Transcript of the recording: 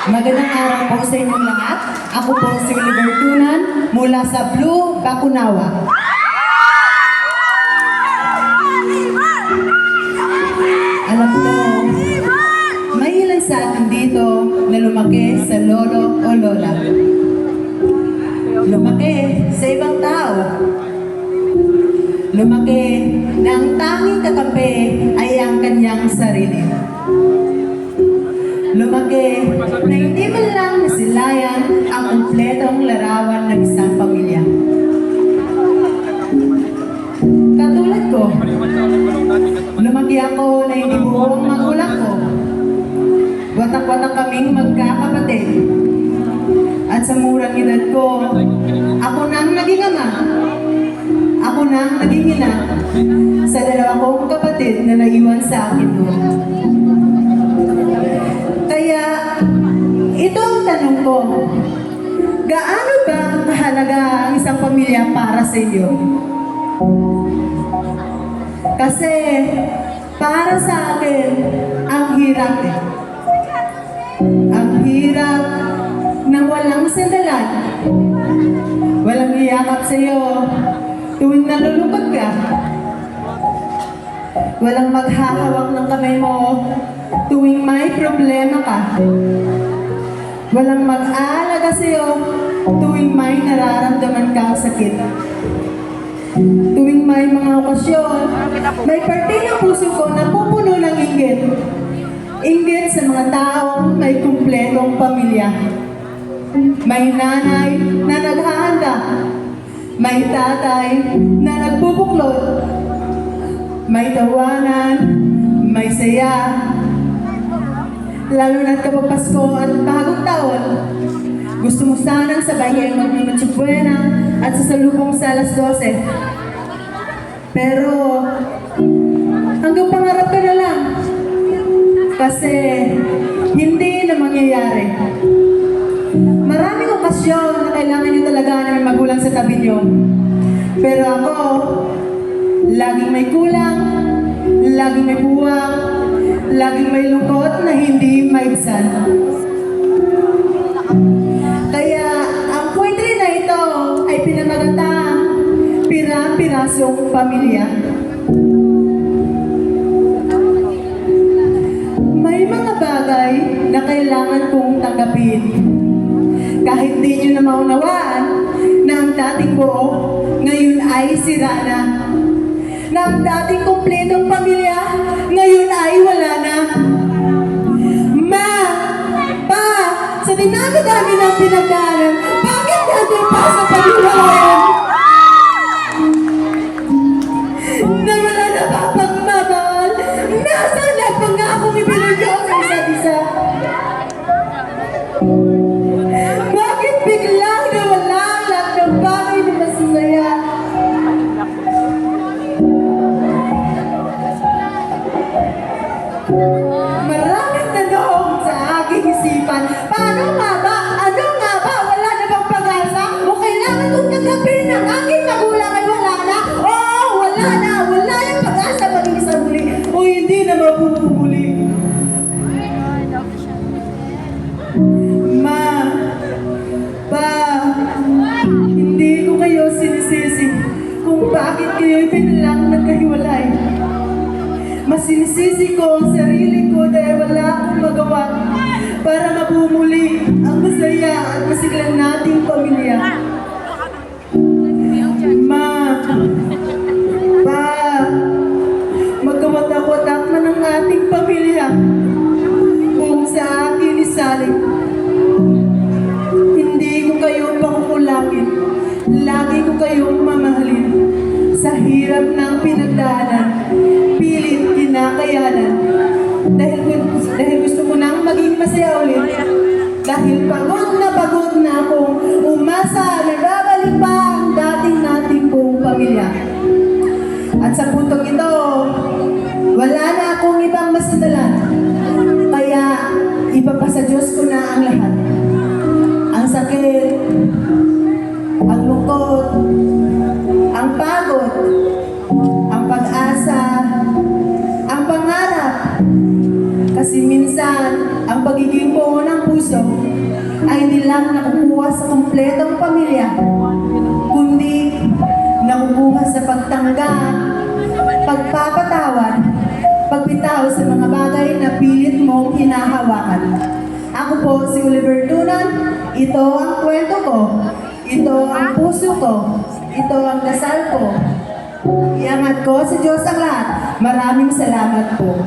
Magandang araw po sa inyong lahat. Ako po si Libertunan mula sa Blue Bakunawa. Alam ko, may ilan sa atin dito na lumaki sa lolo o lola. Lumaki sa ibang tao. Lumaki na ang tanging kakampi ay ang kanyang sarili. Lumaki na hindi man lang nasilayan ang kumpletong larawan ng isang pamilya. Katulad ko, lumaki ako na hindi buo ang magulang ko. Watak-watak kaming magkakapatid. At sa murang edad ko, ako nang naging ama. Ako nang naging ina sa dalawa kong kapatid na naiwan sa akin doon. Kaya, ito ang tanong ko, gaano ba kahalaga ang isang pamilya para sa iyo? Kasi, para sa akin, ang hirap eh. Ang hirap ng walang sandalan. Walang iyakap sa iyo tuwing nalulungkot ka. Walang maghahawak ng kamay mo tuwing may problema ka. Walang mag-aalaga sa iyo tuwing may nararamdaman kang sakit. Tuwing may mga okasyon, may parte ng puso ko na pupuno ng inggit. Inggit sa mga taong may kumpletong pamilya. May nanay na naghahanda. May tatay na nagbubuklod. May tawanan, may saya. Lalo na't kapag Pasko at bagong taon, gusto mo sanang sabay kayo mag-Noche Buena at sasalubong sa alas 12. Pero, hanggang pangarap ka na lang. Kasi, hindi na mangyayari. Maraming okasyon na kailangan nyo talaga na may magulang sa tabi nyo. Pero ako, laging may kulang, laging may buwang, laging may lungkot na hindi maibsan. Kaya, ang poetry na ito ay pinamagatang pira-pirasong pamilya. May mga bagay na kailangan kong tanggapin. Kahit di nyo na maunawaan na ang dating buo, ngayon ay sira na. Na ang dating kumpletong pamilya, ngayon ay wala na. Ma! Pa! Sa dinami-dami ng pinagdaanan, bakit natin pa sa paghiwalayan? Na wala na ba pagmamahal? Nasaan na pangakong ibinigay sa isa't isa? Bakit biglang nawala ang lahat ng bagay na masasaya? Maraming tanong sa aking isipan. Paano nga ba? Ano nga ba? Wala na bang pag-asa? O kailangan kong tanggapin ang aking magulang ay wala na? Oo, wala na. Wala yung pag-asa maging sa muli. O hindi na mapupuli. Ma, Pa, hindi ko kayo sinisisi kung bakit kayo pinilang nagkahiwalay. Mas sinisisi ko ang sarili ko dahil wala akong magawa para mabumuli ang masaya at masiglang nating pamilya. Ma, Pa, magkawatak-watak man ang ating pamilya kung sa akin isaling. Hindi ko kayo pakukulapin. Lagi ko kayong mamahalin. Sa hirap ng pinagdaanan, pilit kinakayanan. Dahil gusto ko nang maging masaya ulit. Dahil pagod na akong umasa na babalik pa ang dating nating buong pamilya. At sa puntong ito, wala na akong ibang masandalan. Kaya ipapasa Diyos ko na ang lahat. Ang sakit, ang lungkot, ang pagod, ang pag-asa, ang pangarap. Kasi minsan, ang pagiging buo ng puso ay hindi lang nakukuha sa kumpletong pamilya, kundi nakukuha sa pagtanggap, pagpapatawad, pagbitaw sa mga bagay na pilit mong hinahawakan. Ako po si Oliver Tunan, ito ang kwento ko, ito ang puso ko, ito ang dasal ko. Iangat ko sa Diyos ang lahat. Maraming salamat po.